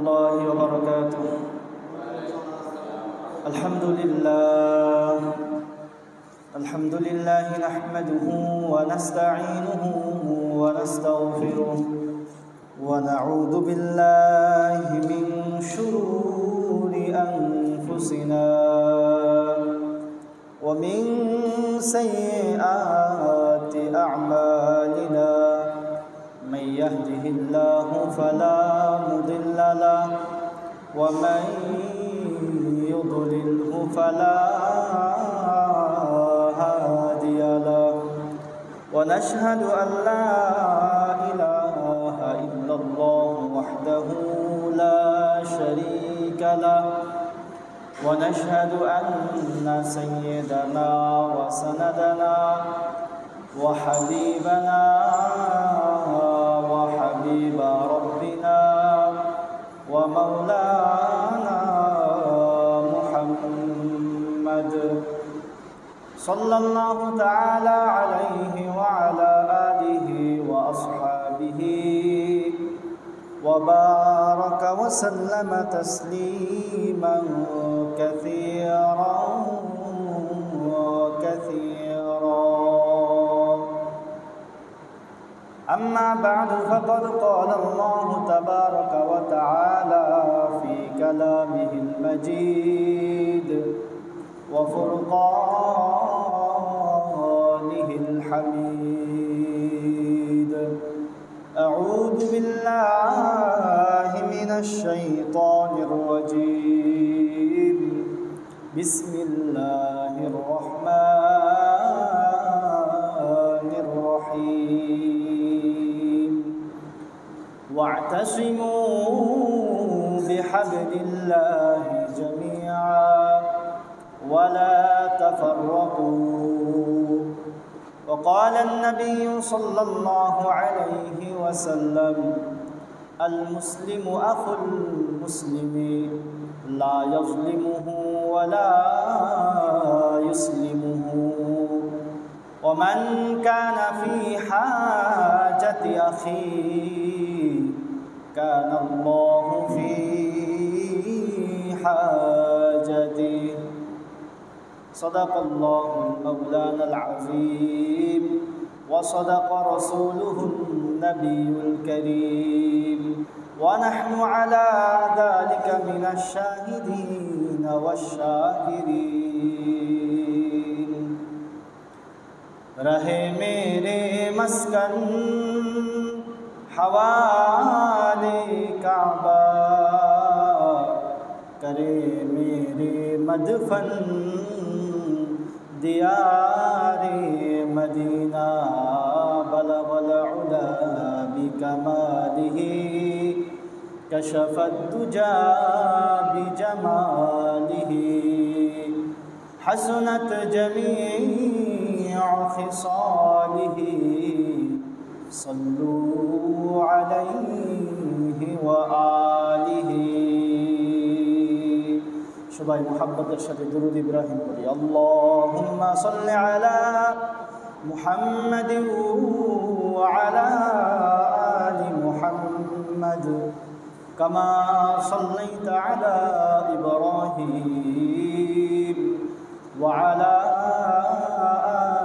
الله وبركاته. الحمد لله نحمده ونستعينه ونستغفره ونعوذ بالله من شرور أنفسنا ومن سيئات أعمالنا. من يهده الله فلا مضل له ومن يضلله فلا هادي له. ونشهد أن لا إله إلا الله وحده لا شريك له. ونشهد أن سيدنا وسندنا وحبيبنا وحبيب ربنا ومولانا محمد صلى الله تعالى عليه وعلى آله وأصحابه وبارك وسلم تسليما كثيرا أما بعد فقد قال الله تبارك وتعالى في كلامه المجيد وفرقانه الحميد. أعوذ بالله من الشيطان الرجيم. بسم الله الرحمن الرحيم. واعتصموا بحبل الله جميعا ولا تفرقوا. وقال النبي صلى الله عليه وسلم: المسلم أخو المسلم لا يظلمه ولا يسلمه. ومن كان في حاجة أخيه كان الله في حاجته. صدق الله المولانا العظيم وصدق رسوله النبي الكريم ونحن على ذلك من الشاهدين والشاكرين. रहे मेरे मस्कन हवाले काबा, करे मेरे मदफन दियारे मदीना. बलगल उला बिकमालिही कशफत दुजा बिजमालिही. हसनत जमीअ खिसालिही सल्लू अलैहि व आलिही. সবাই মুহাব্বতের সাথে দুরূদ ইব্রাহিম পড়ি। আল্লাহুম্মা সাল্লি আলা মুহাম্মাদিন ওয়া আলা আলি মুহাম্মাদ কামা সাল্লাইতা আলা ইব্রাহিম ওয়া আলা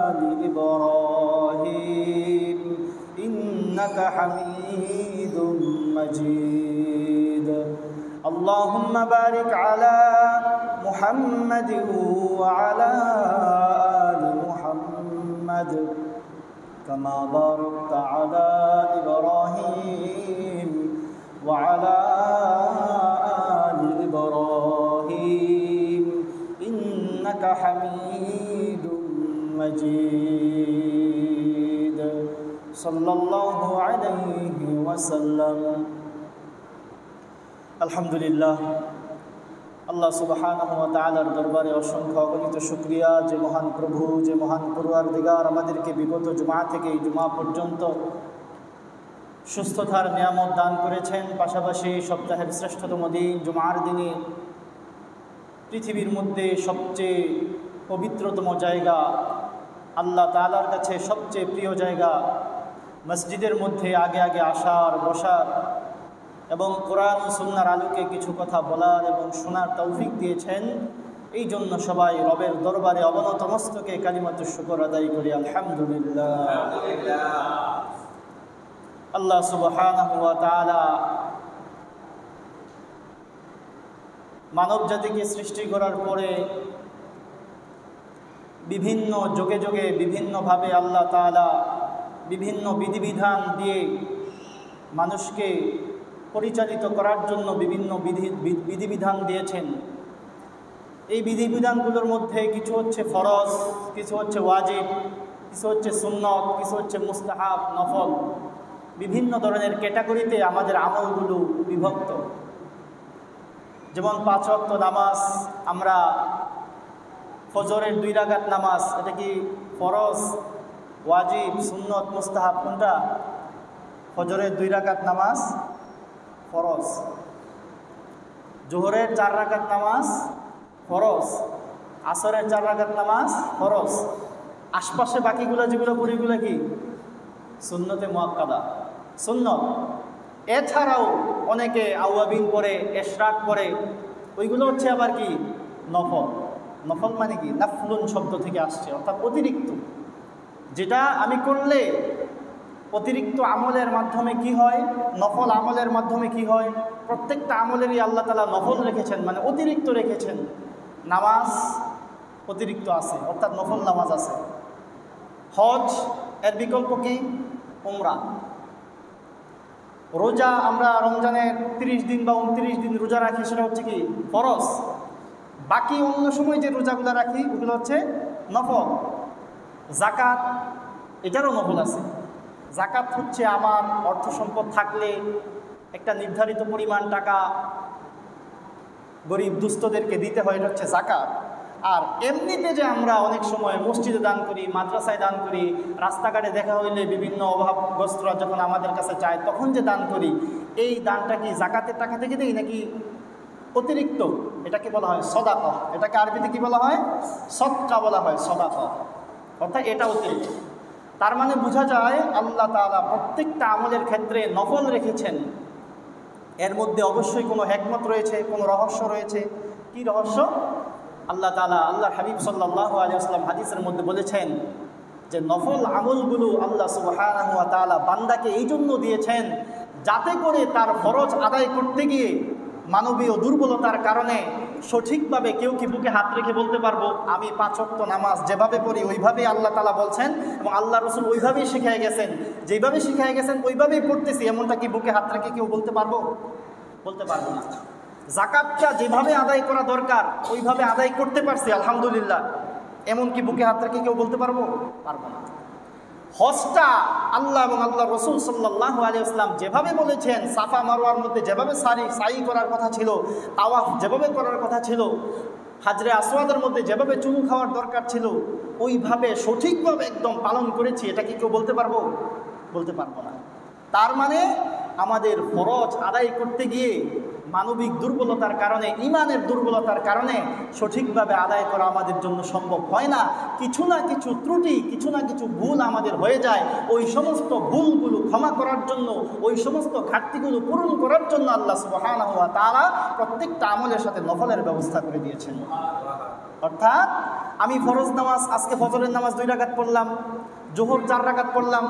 আলি ইব্রাহিম ইন্নাকা হামিদুম মাজিদ. اللهم بارك على محمد وعلى آل محمد كما باركت على إبراهيم وعلى آل إبراهيم إنك حميد مجيد. صلى الله عليه وسلم. আলহামদুলিল্লাহ, আল্লাহ সুবহানাহু ওয়া তাআলার দরবারে অসংখ্য অগণিত শুকরিয়া যে মহান প্রভু, যে মহান পরওয়ারদিগার আমাদেরকে বিগত জুমা থেকে এই জুমা পর্যন্ত সুস্থতার নিয়ামত দান করেছেন। পাশাপাশি সপ্তাহের শ্রেষ্ঠতম দিন জুমার দিনে পৃথিবীর মধ্যে সবচেয়ে পবিত্রতম জায়গা, আল্লাহ তাআলার কাছে সবচেয়ে প্রিয় জায়গা, মসজিদের মধ্যে আগে আগে আসার বসার এবং কোরআন ও সুন্নাহর আলোকে কিছু কথা বলার এবং শোনার তৌফিক দিয়েছেন। এই জন্য সবাই রবের দরবারে অবনত মস্তকে কালিমাতুশ শুকর আদায় করি, আলহামদুলিল্লাহ। আল্লাহ সুবহানাহু ওয়া তাআলা মানব জাতিকে সৃষ্টি করার পরে বিভিন্ন যুগে যুগে বিভিন্নভাবে আল্লাহ তাআলা বিভিন্ন বিধিবিধান দিয়ে মানুষকে পরিচালিত করার জন্য বিভিন্ন বিধিবিধান দিয়েছেন। এই বিধিবিধানগুলোর মধ্যে কিছু হচ্ছে ফরজ, কিছু হচ্ছে ওয়াজিব, কিছু হচ্ছে সুন্নত, কিছু হচ্ছে মুস্তাহাব, নফল। বিভিন্ন ধরনের ক্যাটাগরিতে আমাদের আমলগুলো বিভক্ত। যেমন 5 ওয়াক্ত নামাজ, আমরা ফজরের 2 রাকাত নামাজ, এটা কি ফরজ, ওয়াজিব, সুন্নত, মুস্তাহাব? কোনটা? ফজরের 2 রাকাত নামাজ ফরজ। জোহরের 4 রাকাত নামাজ ফরজ। আসরের 4 রাকাত নামাজ ফরজ। আশপাশে বাকিগুলো যেগুলো পড়ি, এগুলো কি? সুন্নতে মুআক্কাদা, সুন্নত। এছাড়াও অনেকে আওয়াবিন পড়ে, এশরাক পড়ে, ওইগুলো হচ্ছে আবার কি? নফল। নফল মানে কি? নাফলুন শব্দ থেকে আসছে, অর্থাৎ অতিরিক্ত। যেটা আমি করলে অতিরিক্ত আমলের মাধ্যমে কি হয়, নফল আমলের মাধ্যমে কি হয়, প্রত্যেকটা আমলেরই আল্লাহ তাআলা নফল রেখেছেন, মানে অতিরিক্ত রেখেছেন। নামাজ অতিরিক্ত আছে, অর্থাৎ নফল নামাজ আছে। হজ, এর বিকল্প কি? উমরা। রোজা, আমরা রমজানের 30 দিন বা 29 দিন রোজা রাখি, সেটা হচ্ছে কি? ফরজ। বাকি অন্য সময় যে রোজাগুলো রাখি ওগুলো হচ্ছে নফল। যাকাত, এটারও নফল আছে। যাকাত হচ্ছে আমার অর্থ সম্পদ থাকলে একটা নির্ধারিত পরিমাণ টাকা গরিব দুস্থদেরকে দিতে হয়, এটা হচ্ছে যাকাত। আর এমনিতে যে আমরা অনেক সময় মসজিদে দান করি, মাদ্রাসায় দান করি, রাস্তাঘাটে দেখা হইলে বিভিন্ন অভাবগ্রস্তরা যখন আমাদের কাছে চায় তখন যে দান করি, এই দানটা কি যাকাতের টাকা থেকে দিই নাকি অতিরিক্ত? এটাকে বলা হয় সদাকা। এটাকে আরবিতে কি বলা হয়? সদকা বলা হয়, সদাকা। অর্থাৎ এটা অতিরিক্ত। তার মানে বোঝা যায় আল্লাহ তাআলা প্রত্যেকটা আমলের ক্ষেত্রে নফল রেখেছেন। এর মধ্যে অবশ্যই কোনো হিকমত রয়েছে, কোনো রহস্য রয়েছে। কি রহস্য? আল্লাহ তাআলা, আল্লাহর হাবিব সাল্লাল্লাহু আলাইহি ওয়াসাল্লাম হাদিসের মধ্যে বলেছেন যে নফল আমলগুলো আল্লাহ সুবহানাহু ওয়া তাআলা বান্দাকে এই জন্য দিয়েছেন যাতে করে তার ফরজ আদায় করতে গিয়ে মানবীয় দুর্বলতার কারণে সঠিকভাবে কেউ কি বুকে হাত রেখে বলতে পারবো আমি 5 ওয়াক্ত নামাজ যেভাবে পড়ি ওইভাবেই আল্লাহ তাআলা বলছেন এবং আল্লাহ রসুল ওইভাবেই শিখিয়ে গেছেন, যেভাবে শিখিয়ে গেছেন ওইভাবেই পড়তেছি, এমনটা কি বুকে হাত রেখে কেউ বলতে পারবো? বলতে পারবো না। যাকাতটা যেভাবে আদায় করা দরকার ওইভাবে আদায় করতে পারছি আলহামদুলিল্লাহ, এমন কি বুকে হাত রেখে কেউ বলতে পারবো? পারবো না। হজটা আল্লাহ এবং আল্লাহ রসুল সাল্লাল্লাহু আলাইহি ওয়াসাল্লাম যেভাবে বলেছেন, সাফা মারওয়ার মধ্যে যেভাবে সাই করার কথা ছিল, তাওয়াফ যেভাবে করার কথা ছিল, হাজরে আসওয়াদের মধ্যে যেভাবে চুমু খাওয়ার দরকার ছিল ওইভাবে সঠিকভাবে একদম পালন করেছি, এটা কি কেউ বলতে পারবো? বলতে পারবো না। তার মানে আমাদের ফরজ আদায় করতে গিয়ে মানবিক দুর্বলতার কারণে, ইমানের দুর্বলতার কারণে সঠিকভাবে আদায় করা আমাদের জন্য সম্ভব হয় না। কিছু না কিছু ত্রুটি, কিছু না কিছু ভুল আমাদের হয়ে যায়। ওই সমস্ত ভুলগুলো ক্ষমা করার জন্য, ওই সমস্ত ঘাটতিগুলো পূরণ করার জন্য আল্লাহ সুবহানাহু ওয়া তাআলা প্রত্যেকটা আমলের সাথে নফলের ব্যবস্থা করে দিয়েছেন। অর্থাৎ আমি ফরজ নামাজ, আজকে ফজরের নামাজ 2 রাকাত পড়লাম, জোহর 4 রাকাত পড়লাম।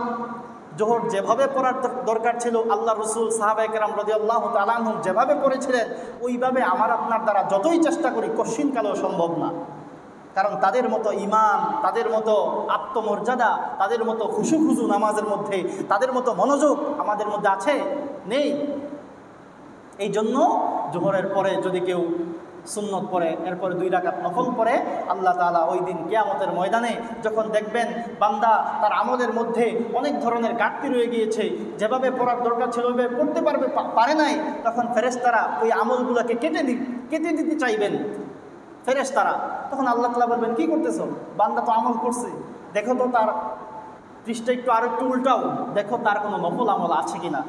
জোহর যেভাবে পড়ার দরকার ছিল আল্লাহ রসুল সাহাবায়ে কেরাম রাদিয়াল্লাহু তাআলা আনহুম যেভাবে পড়েছিলেন ওইভাবে আমার আপনার দ্বারা যতই চেষ্টা করি কশিনকালেও সম্ভব না। কারণ তাদের মতো ইমান, তাদের মতো আত্মমর্যাদা, তাদের মতো খুশু নামাজের মধ্যে, তাদের মতো মনোযোগ আমাদের মধ্যে আছে? নেই। এই জন্য জোহরের পরে যদি কেউ সুন্নত পড়ে, এরপরে 2 রাকাত নফল পড়ে, আল্লাহ তাআলা ওই দিন কিয়ামতের ময়দানে যখন দেখবেন বান্দা তার আমলের মধ্যে অনেক ধরনের ঘাটতি রয়ে গিয়েছে, যেভাবে পড়ার দরকার ছিল ওইভাবে পড়তে পারে নাই, তখন ফেরেশতারা ওই আমলগুলোকে কেটে দিতে চাইবেন। ফেরেশতারা তখন আল্লাহ তাআলা বলবেন, কি করতেছো? বান্দা তো আমল করছে, দেখো তো তার পৃষ্ঠা একটু আর একটু উল্টাও, দেখো তার কোনো নফল আমল আছে কিনা।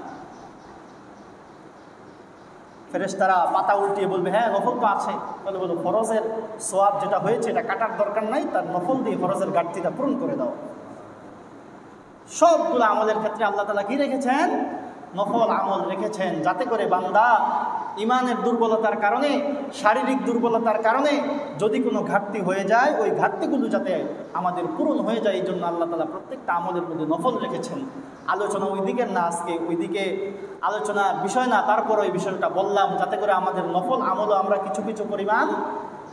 ফেরেশতারা পাতা উল্টিয়ে বলবে, হ্যাঁ নফল তো আছে। তাহলে বলো ফরজের সওয়াব যেটা হয়েছে এটা কাটার দরকার নাই, তার নফল দিয়ে ফরজের ঘাটতিটা পূরণ করে দাও। সবগুলো আমলের ক্ষেত্রে আল্লাহ তাআলা কি রেখেছেন? নফল আমল রেখেছেন, যাতে করে বান্দা ইমানের দুর্বলতার কারণে, শারীরিক দুর্বলতার কারণে যদি কোনো ঘাটতি হয়ে যায়, ওই ঘাটতিগুলো যাতে আমাদের পূরণ হয়ে যায়, এই জন্য আল্লাহ তাআলা প্রত্যেকটা আমলের মধ্যে নফল রেখেছেন। আলোচনা ওই দিকের না, আজকে ওইদিকে আলোচনার বিষয় না, তারপর ওই বিষয়টা বললাম যাতে করে আমাদের নফল আমলও আমরা কিছু কিছু পরিমাণ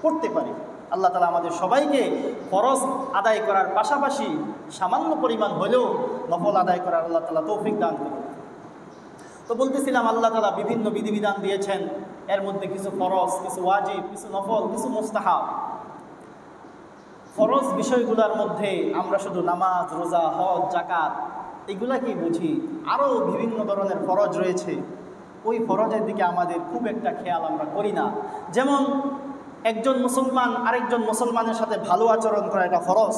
করতে পারি। আল্লাহ তাআলা আমাদের সবাইকে ফরজ আদায় করার পাশাপাশি সামান্য পরিমাণ হলেও নফল আদায় করার আল্লাহ তাআলা তৌফিক দান করুন। তো বলতেছিলাম আল্লাহ তাআলা বিভিন্ন বিধিবিধান দিয়েছেন, এর মধ্যে কিছু ফরজ, কিছু ওয়াজিব, কিছু নফল, কিছু মুস্তাহাব। ফরজ বিষয়গুলোর মধ্যে আমরা শুধু নামাজ, রোজা, হজ, যাকাত এগুলাকেই বুঝি, আরও বিভিন্ন ধরনের ফরজ রয়েছে। ওই ফরজের দিকে আমাদের খুব একটা খেয়াল আমরা করি না। যেমন একজন মুসলমান আরেকজন মুসলমানের সাথে ভালো আচরণ করা, এটা ফরজ।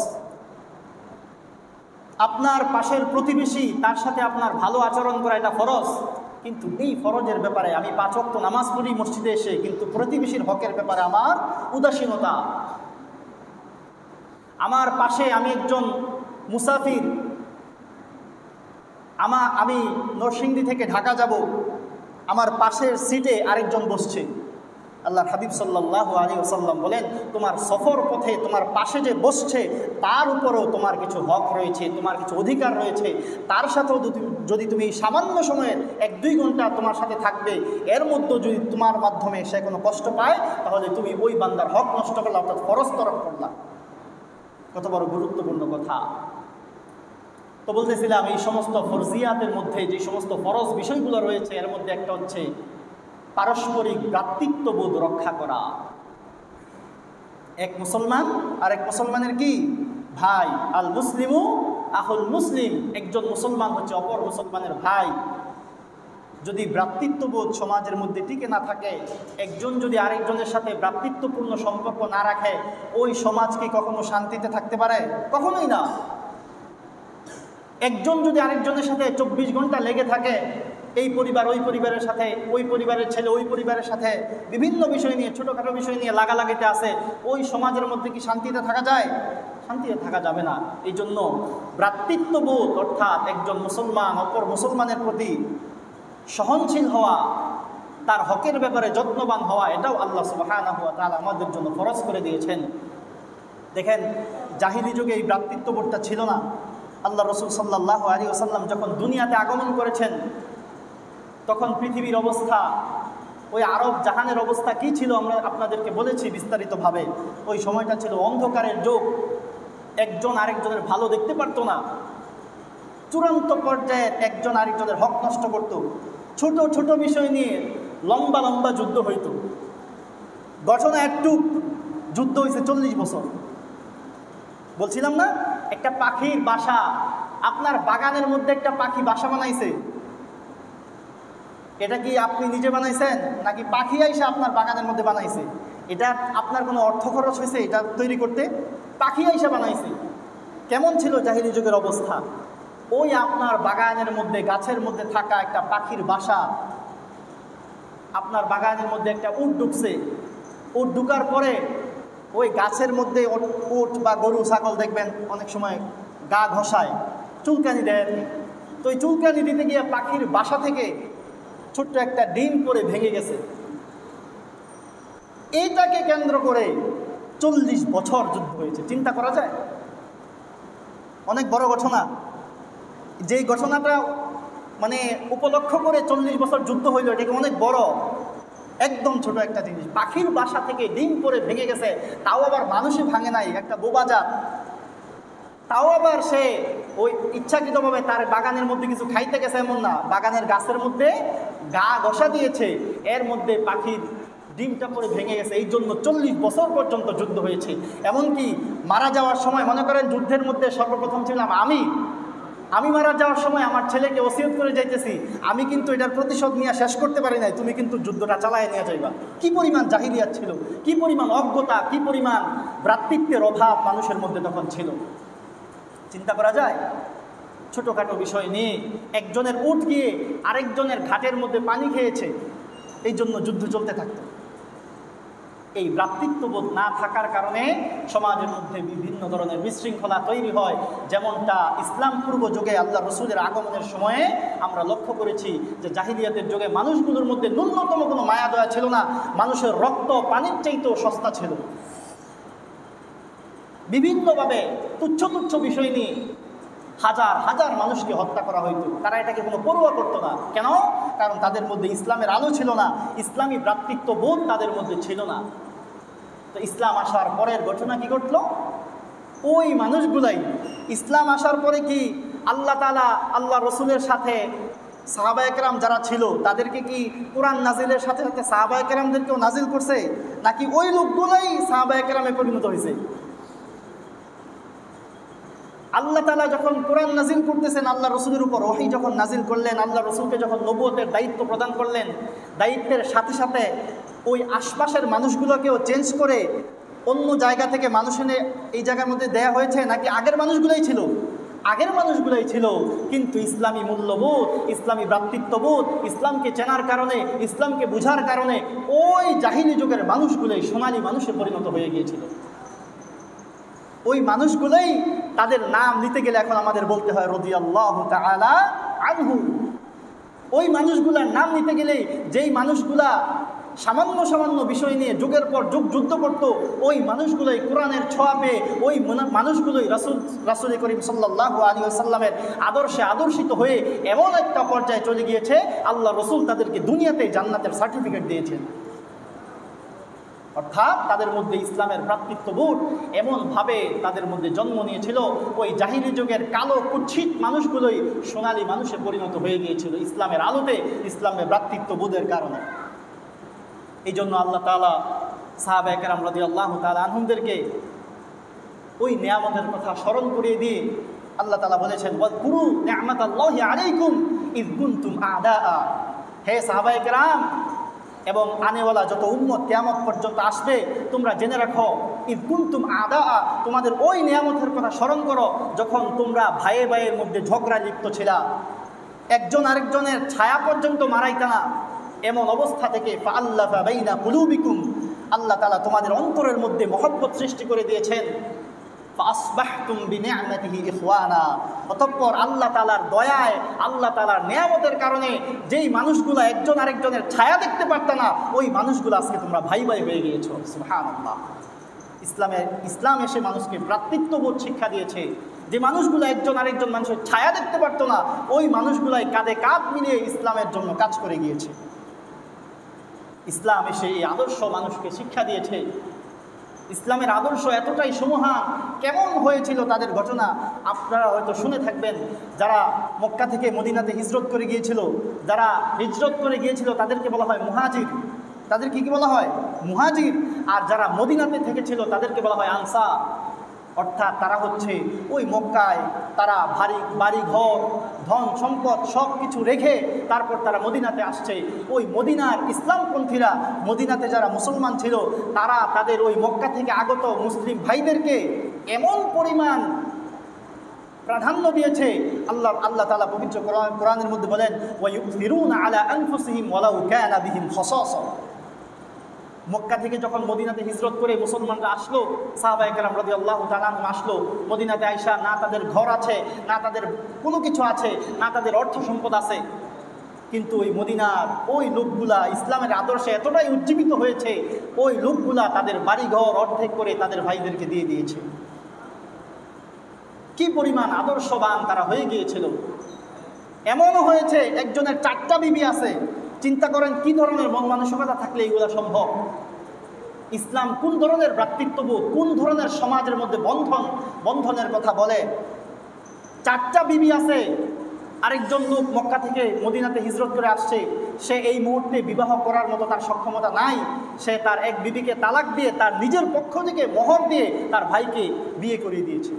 আপনার পাশের প্রতিবেশী, তার সাথে আপনার ভালো আচরণ করা, এটা ফরজ। কিন্তু এই ফরজের ব্যাপারে আমি 5 ওয়াক্ত নামাজ পড়ি মসজিদে এসে, কিন্তু প্রতিবেশীর হকের ব্যাপারে আমার উদাসীনতা। আমার পাশে আমি একজন মুসাফির, আমি নরসিংদী থেকে ঢাকা যাব, আমার পাশের সিটে আরেকজন বসছে। আল্লাহর হাবিব সাল্লাল্লাহু আলাইহি ওয়াসাল্লাম বলেন, তোমার সফর পথে তোমার পাশে যে বসছে তার উপরেও তোমার কিছু হক রয়েছে, তোমার কিছু অধিকার রয়েছে। তার সাথেও যদি তুমি সামান্য সময়ের 1-2 ঘন্টা তোমার সাথে থাকবে, এর মধ্যে যদি তোমার মাধ্যমে সে কোনো কষ্ট পায়, তাহলে তুমি ওই বান্দার হক নষ্ট করলা, অর্থাৎ ফরজ তরক করলা। কত বড় গুরুত্বপূর্ণ কথা। তো বলতেছিলাম, এই সমস্ত ফরজিয়াতের মধ্যে যে সমস্ত ফরজ বিষয়গুলো রয়েছে, এর মধ্যে একটা হচ্ছে পারস্পরিক ভ্রাতৃত্ববোধ রক্ষা করা। এক মুসলমান আর এক মুসলমানের কি ভাই, আল মুসলিমু আহুল মুসলিম, একজন মুসলমান হচ্ছে অপর মুসলমানের ভাই। যদি ভ্রাতৃত্ববোধ সমাজের মধ্যে টিকে না থাকে, একজন যদি আরেকজনের সাথে ভ্রাতৃত্বপূর্ণ সম্পর্ক না রাখে, ওই সমাজ কি কখনো শান্তিতে থাকতে পারে? কখনোই না। একজন যদি আরেকজনের সাথে 24 ঘন্টা লেগে থাকে, এই পরিবার ওই পরিবারের সাথে, ওই পরিবারের ছেলে ওই পরিবারের সাথে বিভিন্ন বিষয় নিয়ে, ছোটোখাটো বিষয় নিয়ে লাগালাগিতে আসে, ওই সমাজের মধ্যে কি শান্তিতে থাকা যায়? শান্তিতে থাকা যাবে না। এই জন্য ভ্রাতৃত্ববোধ, অর্থাৎ একজন মুসলমান অপর মুসলমানের প্রতি সহনশীল হওয়া, তার হকের ব্যাপারে যত্নবান হওয়া, এটাও আল্লাহ সুবহানাহু ওয়া তাআলা আমাদের জন্য ফরজ করে দিয়েছেন। দেখেন, জাহিলি যুগে এই ভ্রাতৃত্ববোধটা ছিল না। আল্লাহ রাসূল সাল্লাল্লাহু আলাইহি ওয়াসাল্লাম যখন দুনিয়াতে আগমন করেছেন, তখন পৃথিবীর অবস্থা, ওই আরব জাহানের অবস্থা কি ছিল আমরা আপনাদেরকে বলেছি বিস্তারিতভাবে। ওই সময়টা ছিল অন্ধকারের যুগ, একজন আরেকজনের ভালো দেখতে পারতো না। চূড়ান্ত পর্যায়ে একজন আরেকজনের হক নষ্ট করত। ছোট ছোট বিষয় নিয়ে লম্বা লম্বা যুদ্ধ হইত। ঘটনা একটু, যুদ্ধ হয়েছে 40 বছর। বলছিলাম না, একটা পাখির বাসা, আপনার বাগানের মধ্যে একটা পাখি বাসা বানাইছে, এটা কি আপনি নিজে বানাইছেন নাকি পাখি আইসা আপনার বাগানের মধ্যে বানাইছে? এটা আপনার কোনো অর্থ খরচ হয়েছে এটা তৈরি করতে? পাখি আইসা বানাইছে। কেমন ছিল জাহিলি যুগের অবস্থা? ওই আপনার বাগানের মধ্যে, গাছের মধ্যে থাকা একটা পাখির বাসা, আপনার বাগানের মধ্যে একটা উট ঢুকছে। উট ঢুকার পরে ওই গাছের মধ্যে উট বা গরু ছাগল দেখবেন অনেক সময় গা ঘষায়, চুলকানি দেয়। তো ওই চুলকানি দিতে গিয়ে পাখির বাসা থেকে ছোট্ট একটা ডিম করে ভেঙে গেছে। এইটাকে কেন্দ্র করে 40 বছর যুদ্ধ হয়েছে। চিন্তা করা যায়? অনেক বড় ঘটনা। যেই ঘটনাটা মানে উপলক্ষ করে 40 বছর যুদ্ধ হইল, এটাকে অনেক বড়। একদম ছোট একটা জিনিস, পাখির বাসা থেকে ডিম করে ভেঙে গেছে। তাও আবার মানুষই ভাঙে নাই, একটা বোবাজাত। তাও আবার সে ওই ইচ্ছাকৃতভাবে তার বাগানের মধ্যে কিছু খাইতে গেছে এমন না, বাগানের গাছের মধ্যে গা ঘষা দিয়েছে, এর মধ্যে পাখির ডিমটা পরে ভেঙে গেছে। এই জন্য 40 বছর পর্যন্ত যুদ্ধ হয়েছে। এমনকি মারা যাওয়ার সময়, মনে করেন যুদ্ধের মধ্যে সর্বপ্রথম ছিলাম আমি মারা যাওয়ার সময় আমার ছেলেকে ওসিয়ত করে যাইতেছি, আমি কিন্তু এটার প্রতিশোধ নিয়ে শেষ করতে পারি নাই, তুমি কিন্তু যুদ্ধটা চালায় নিয়ে যাইবা। কি পরিমাণ জাহিলিয়াত ছিল, কি পরিমাণ অজ্ঞতা, কি পরিমাণ ভ্রাতৃত্বের অভাব মানুষের মধ্যে তখন ছিল। চিন্তা করা যায়? ছোটোখাটো বিষয় নিয়ে একজনের উট গিয়ে আরেকজনের ঘাটের মধ্যে পানি খেয়েছে, এই জন্য যুদ্ধ চলতে থাকত। এই ভ্রাতৃত্ববোধ না থাকার কারণে সমাজের মধ্যে বিভিন্ন ধরনের বিশৃঙ্খলা তৈরি হয়, যেমনটা ইসলাম পূর্ব যুগে আল্লাহ রসুলের আগমনের সময়ে আমরা লক্ষ্য করেছি যে জাহিলিয়াতের যুগে মানুষগুলোর মধ্যে ন্যূনতম কোনো মায়া দয়া ছিল না, মানুষের রক্ত পানির চাইতেও সস্তা ছিল। বিভিন্নভাবে তুচ্ছ তুচ্ছ বিষয় নিয়ে হাজার হাজার মানুষকে হত্যা করা হইত, তারা এটাকে কোনো পরোয়া করতো না। কেন? কারণ তাদের মধ্যে ইসলামের আলো ছিল না, ইসলামী ভ্রাতৃত্ববোধ তাদের মধ্যে ছিল না। তো ইসলাম আসার পরের ঘটনা কি ঘটল? ওই মানুষগুলাই ইসলাম আসার পরে কি আল্লাহ তাআলা আল্লাহ রসুলের সাথে সাহাবায়ে কেরাম যারা ছিল তাদেরকে কি কোরআন নাজিলের সাথে সাথে সাহাবায়ে কেরামদেরকেও নাজিল করছে, নাকি ওই লোকগুলাই সাহাবায়ে কেরামে পরিণত হয়েছে? আল্লাহ তাআলা যখন কোরআন নাজিল করতেছেন আল্লাহ রসুলের উপর, ওহী যখন নাজিল করলেন, আল্লাহ রসুলকে যখন নবুয়তের দায়িত্ব প্রদান করলেন, দায়িত্বের সাথে সাথে ওই আশপাশের মানুষগুলোকেও চেঞ্জ করে অন্য জায়গা থেকে মানুষ এনে এই জায়গার মধ্যে দেয়া হয়েছে, নাকি আগের মানুষগুলোই ছিল? আগের মানুষগুলোই ছিল। কিন্তু ইসলামী মূল্যবোধ, ইসলামী ভ্রাতৃত্ববোধ, ইসলামকে চেনার কারণে, ইসলামকে বুঝার কারণে ওই জাহিলি যুগের মানুষগুলোই সোনালী মানুষে পরিণত হয়ে গিয়েছিল। ওই মানুষগুলোই তাদের নাম নিতে গেলে এখন আমাদের বলতে হয় রাদিয়াল্লাহু তাআলা আনহু। ওই মানুষগুলার নাম নিতে গেলে যেই মানুষগুলা সামান্য সামান্য বিষয় নিয়ে যুগের পর যুগ যুদ্ধ করত, ওই মানুষগুলোই কোরআনের ছোঁয়া পেয়ে ওই মানুষগুলোই রাসূল করিম সাল্লাল্লাহু আলাইহি ওয়াসাল্লামের আদর্শে আদর্শিত হয়ে এমন একটা পর্যায়ে চলে গিয়েছে, আল্লাহ রসুল তাদেরকে দুনিয়াতে জান্নাতের সার্টিফিকেট দিয়েছেন। অর্থাৎ তাদের মধ্যে ইসলামের ভ্রাতৃত্ববোধ এমনভাবে তাদের মধ্যে জন্ম নিয়েছিল, ওই জাহিলি যুগের কালো কুৎসিত মানুষগুলোই সোনালী মানুষে পরিণত হয়ে গিয়েছিল ইসলামের আলোতে, ইসলামের ভ্রাতৃত্ববোধের কারণে। এই জন্য আল্লাহ তাআলা সাহাবায়ে কেরাম রাদিয়াল্লাহু তাআলা আনহুমদেরকে ওই নিয়ামতের কথা স্মরণ করিয়ে দিয়ে আল্লাহ তাআলা বলেছেন, ওয়াজকুরু নি'মাতাল্লাহি আলাইকুম ইয কুনতুম আ'দাআ। হে সাহাবায়ে কেরাম এবং আনেওয়ালা যত উম্মত কিয়ামত পর্যন্ত আসবে, তোমরা জেনে রাখো, ইয কুনতুম আ'দাআ, তোমাদের ওই নিয়ামতের কথা স্মরণ করো যখন তোমরা ভাইয়ে ভাইয়ের মধ্যে ঝগড়া লিপ্ত ছিলা, একজন আরেকজনের ছায়া পর্যন্ত মারাইতা না। এমন অবস্থা থেকে ফাআল্লাফা বাইনা কুলুবিকুম, আল্লাহ তাআলা তোমাদের অন্তরের মধ্যে মহব্বত সৃষ্টি করে দিয়েছেন। ফাসবাহতুম বিনি'মাতিহি ইখওয়ানা, অতঃপর আল্লাহ তাআলার দয়ায়, আল্লাহ তাআলার নিয়ামতের কারণে যেই মানুষগুলো একজন আরেকজনের ছায়া দেখতে পারত না, ওই মানুষগুলো আজকে তোমরা ভাই ভাই হয়ে গিয়েছো। সুবহানাল্লাহ। ইসলাম এসে মানুষকে ভ্রাতৃত্ববোধ শিক্ষা দিয়েছে। যে মানুষগুলো একজন আরেকজন মানুষের ছায়া দেখতে পারতো না, ওই মানুষগুলাই কাঁধে কাঁধ মিলিয়ে ইসলামের জন্য কাজ করে গিয়েছে। ইসলাম এসে এই আদর্শ মানুষকে শিক্ষা দিয়েছে। ইসলামের আদর্শ এতটাই সমহান, কেমন হয়েছিল তাদের ঘটনা আপনারা হয়তো শুনে থাকবেন। যারা মক্কা থেকে মদিনাতে হিজরত করে গিয়েছিল, যারা হিজরত করে গিয়েছিল তাদেরকে বলা হয় মুহাজির। তাদেরকে কি বলা হয়? মুহাজির। আর যারা মদিনাতে থেকেছিল তাদেরকে বলা হয় আনসার। অর্থাৎ তারা হচ্ছে ওই মক্কায় তারা বাড়ি ঘর ধন সম্পদ সব কিছু রেখে তারপর তারা মদিনাতে আসছে। ওই মদিনার ইসলামপন্থীরা, মদিনাতে যারা মুসলমান ছিল, তারা তাদের ওই মক্কা থেকে আগত মুসলিম ভাইদেরকে এমন পরিমাণ প্রাধান্য দিয়েছে। আল্লাহ তাআলা পবিত্র কোরআনের মধ্যে বলেন, ওয়ায়ুথিরুনা আলা আনফুসিহিম ওয়ালাউ কানা বিহিম খাসাসা। মক্কা থেকে যখন মদিনাতে হিজরত করে মুসলমানরা আসলো, সাহাবায়ে কেরাম রাদিয়াল্লাহু তাআলা আনহুম আসলো, মদিনাতে আইসা না তাদের ঘর আছে, না তাদের কোনো কিছু আছে, না তাদের অর্থ সম্পদ আছে, কিন্তু ওই মদিনার ওই লোকগুলা ইসলামের আদর্শে এতটাই উজ্জীবিত হয়েছে, ওই লোকগুলা তাদের বাড়িঘর অর্ধেক করে তাদের ভাইদেরকে দিয়ে দিয়েছে। কি পরিমাণ আদর্শবান তারা হয়ে গিয়েছিল। এমনও হয়েছে একজনের 4টা বিবি আছে। চিন্তা করেন কি ধরনের মন মানসিকতা থাকলে এগুলো সম্ভব। ইসলাম কোন ধরনের ভ্রাতৃত্ববোধ, কোন ধরনের সমাজের মধ্যে বন্ধনের কথা বলে। 4টা বিবি আছে। আরেকজন লোক মক্কা থেকে মদিনাতে হিজরত করে আসছে, সে এই মুহূর্তে বিবাহ করার মতো তার সক্ষমতা নাই। সে তার এক বিবিকে তালাক দিয়ে তার নিজের পক্ষ থেকে মোহর দিয়ে তার ভাইকে বিয়ে করিয়ে দিয়েছে।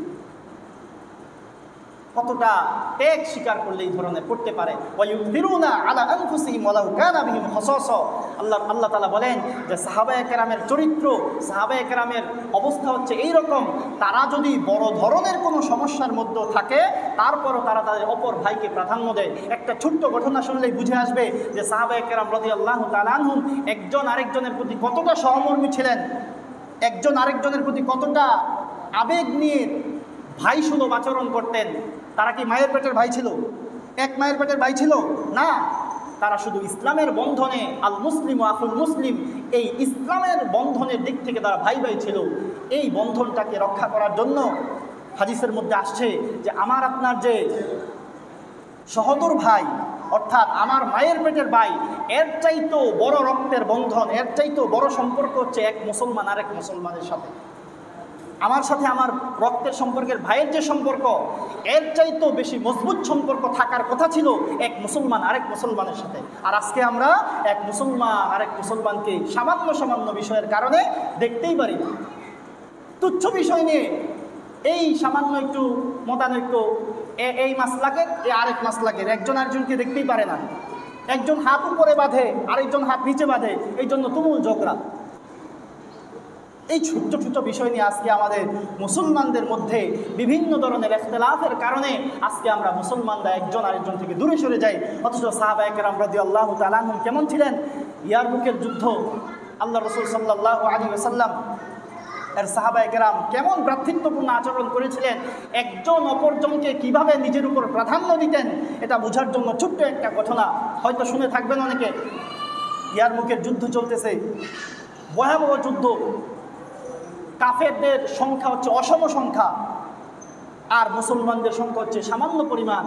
কতটা ত্যাগ স্বীকার করলে এই ধরনের করতে পারে। ওয়ায়ুথিরুনা আলা আনফুসিহিম ওয়ালাউ কানা বিহিম খাসাসা। আল্লাহ তাআলা বলেন যে সাহাবায়ে কেরামের চরিত্র, সাহাবায়ে কেরামের অবস্থা হচ্ছে এই রকম, তারা যদি বড় ধরনের কোনো সমস্যার মধ্যে থাকে তারপরও তারা তাদের অপর ভাইকে প্রাধান্য দেয়। একটা ছোট্ট ঘটনা শুনলেই বুঝে আসবে যে সাহাবায়ে কেরাম রাদিয়াল্লাহু তাআলা আনহুম একজন আরেকজনের প্রতি কতটা সহমর্মী ছিলেন, একজন আরেকজনের প্রতি কতটা আবেগ নিয়ে ভাই সুলভ আচরণ করতেন। তারা কি মায়ের পেটের ভাই ছিল? এক মায়ের পেটের ভাই ছিল না, তারা শুধু ইসলামের বন্ধনে, আল মুসলিম ও আখুল মুসলিম, এই ইসলামের বন্ধনের দিক থেকে তারা ভাই ভাই ছিল। এই বন্ধনটাকে রক্ষা করার জন্য হাদিসের মধ্যে আসছে যে আমার আপনার যে সহোদর ভাই, অর্থাৎ আমার মায়ের পেটের ভাই, এর চাইতেও বড় রক্তের বন্ধন, এর চাইতেও বড় সম্পর্ক হচ্ছে এক মুসলমান আরেক মুসলমানের সাথে। আমার সাথে আমার রক্তের সম্পর্কের ভাইয়ের যে সম্পর্ক, এর চাইতেও বেশি মজবুত সম্পর্ক থাকার কথা ছিল এক মুসলমান আরেক মুসলমানের সাথে। আর আজকে আমরা এক মুসলমান আরেক মুসলমানকে সামান্য সামান্য বিষয়ের কারণে দেখতেই পারি না। তুচ্ছ বিষয় নিয়ে এই সামান্য একটু মতানৈক্য, এই মাসলাকের আরেক মাসলাকের, একজন আরেকজনকে দেখতেই পারে না। একজন হাত উপরে বাঁধে, আরেকজন হাত নিচে বাঁধে, এই জন্য তুমুল ঝগড়া। এই ছোট্ট ছোট্ট বিষয় নিয়ে আজকে আমাদের মুসলমানদের মধ্যে বিভিন্ন ধরনের ইখতিলাফের কারণে আজকে আমরা মুসলমানরা একজন আরেকজন থেকে দূরে সরে যাই। অথচ সাহাবায়ে কেরাম রাদিয়াল্লাহু তাআলা আনহুম কেমন ছিলেন? ইয়ারমুকের যুদ্ধ, আল্লাহ রাসূল সাল্লাল্লাহু আলাইহি ওয়াসাল্লাম এর সাহাবায়ে কেরাম কেমন ভ্রাতৃত্বপূর্ণ আচরণ করেছিলেন, একজন অপরজনকে কিভাবে নিজের উপর প্রাধান্য দিতেন, এটা বোঝার জন্য ছোট্ট একটা ঘটনা হয়তো শুনে থাকবেন অনেকে। ইয়ারমুকের যুদ্ধ চলতেছে, ভয়াবহ যুদ্ধ, কাফেরদের সংখ্যা হচ্ছে অসম সংখ্যা আর মুসলমানদের সংখ্যা হচ্ছে সামান্য পরিমাণ।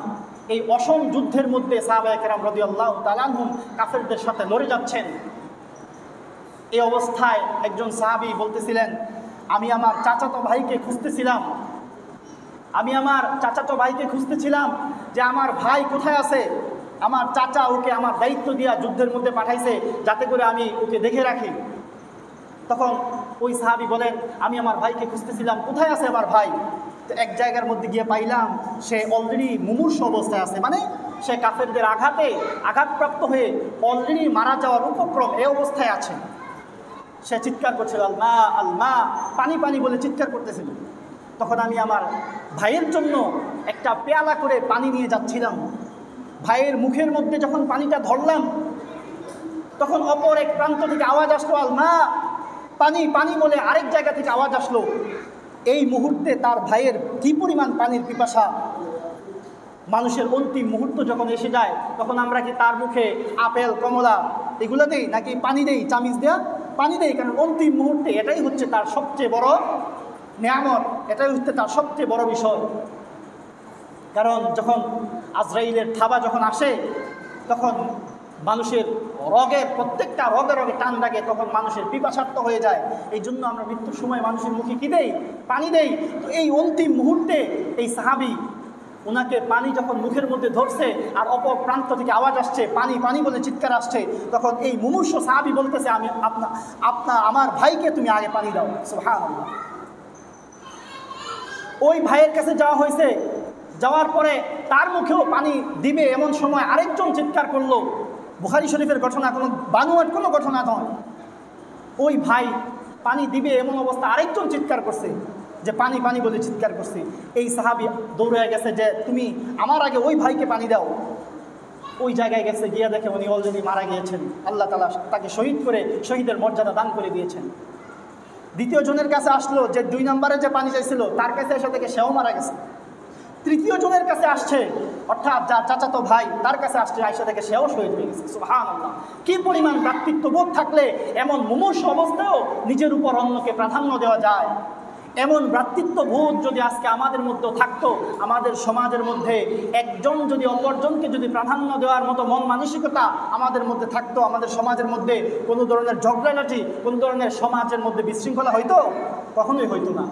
এই অসম যুদ্ধের মধ্যে সাহাবায়ে কেরাম রাদিয়াল্লাহু তাআলা আনহুম কাফেরদের সাথে লড়ে যাচ্ছেন। এই অবস্থায় একজন সাহাবী বলতেছিলেন, আমি আমার চাচাতো ভাইকে খুঁজতেছিলাম যে আমার ভাই কোথায় আছে। আমার চাচা ওকে আমার দায়িত্ব দিয়া যুদ্ধের মধ্যে পাঠাইছে যাতে করে আমি ওকে দেখে রাখি। তখন ওই সাহাবী বলেন, আমি আমার ভাইকে খুঁজতেছিলাম, কোথায় আছে আমার ভাই? তো এক জায়গার মধ্যে গিয়ে পাইলাম সে অলরেডি মুমূর্ষু অবস্থায় আছে, মানে সে কাফেরদের আঘাতপ্রাপ্ত হয়ে অলরেডি মারা যাওয়ার উপক্রম, এই অবস্থায় আছে। সে চিৎকার করছিল, আলমা আলমা, পানি পানি বলে চিৎকার করতেছিল। তখন আমি আমার ভাইয়ের জন্য একটা পেয়ালা করে পানি নিয়ে যাচ্ছিলাম। ভাইয়ের মুখের মধ্যে যখন পানিটা ধরলাম, তখন অপর এক প্রান্ত থেকে আওয়াজ আসলো, আলমা, পানি পানি বলে আরেক জায়গা থেকে আওয়াজ আসলো। এই মুহূর্তে তার ভাইয়ের কি পরিমাণ পানির পিপাসা। মানুষের অন্তিম মুহূর্ত যখন এসে যায়, তখন আমরা কি তার মুখে আপেল কমলা এগুলো দেই নাকি পানি দেই? চামিচ দেয়া পানি দেই, কারণ অন্তিম মুহূর্তে এটাই হচ্ছে তার সবচেয়ে বড় নেয়ামত, এটাই হচ্ছে তার সবচেয়ে বড় বিষয়। কারণ যখন আজরাইলের থাবা যখন আসে, তখন মানুষের প্রত্যেকটা রগে টান লাগে, তখন মানুষের পিপাসার্থ হয়ে যায়। এই জন্য আমরা মৃত্যুর সময় মানুষের মুখে কী দেই? পানি দেই। তো এই অন্তিম মুহূর্তে এই সাহাবী, ওনাকে পানি যখন মুখের মধ্যে ধরছে আর অপর প্রান্ত থেকে আওয়াজ আসছে, পানি পানি বলে চিৎকার আসছে, তখন এই মুমূর্ষু সাহাবী বলতেছে, আমি আমার ভাইকে তুমি আগে পানি দাও। সুবহানাল্লাহ। ওই ভাইয়ের কাছে যাওয়া হয়েছে, যাওয়ার পরে তার মুখেও পানি দিবে এমন সময় আরেকজন চিৎকার করলো। বুখারী শরীফের ঘটনা, কোনো বানোয়াট কোনো ঘটনা নয়। ওই ভাই পানি দিবে এমন অবস্থা আরেকজন চিৎকার করছে, যে পানি পানি বলে চিৎকার করছে। এই সাহাবী দৌড়ে গেছে যে তুমি আমার আগে ওই ভাইকে পানি দাও। ওই জায়গায় গেছে, গিয়ে দেখে উনি অলরেডি মারা গিয়েছেন। আল্লাহ তাআলা তাকে শহীদ করে শহীদের মর্যাদা দান করে দিয়েছেন। দ্বিতীয় জনের কাছে আসলো, যে 2 নম্বরে যে পানি চাইছিল, তার কাছে এসে থেকে সেও মারা গেছে। তৃতীয় জনের কাছে আসছে, অর্থাৎ যার চাচাতো ভাই, তার কাছে আসছে, আয়েশা থেকে সেও শহীদ হয়ে গেছে। সুবহানাল্লাহ। কি পরিমাণ ভ্রাতৃত্ববোধ থাকলে এমন মুমূর্ষু অবস্থায়ও নিজের উপর অন্যকে প্রাধান্য দেওয়া যায়। এমন ভ্রাতৃত্ববোধ যদি আজকে আমাদের মধ্যে থাকতো, আমাদের সমাজের মধ্যে একজন যদি অপরজনকে যদি প্রাধান্য দেওয়ার মতো মন মানসিকতা আমাদের মধ্যে থাকতো, আমাদের সমাজের মধ্যে কোনো ধরনের ঝগড়াঝাটি, কোনো ধরনের সমাজের মধ্যে বিশৃঙ্খলা হইতো? কখনোই হইতো না।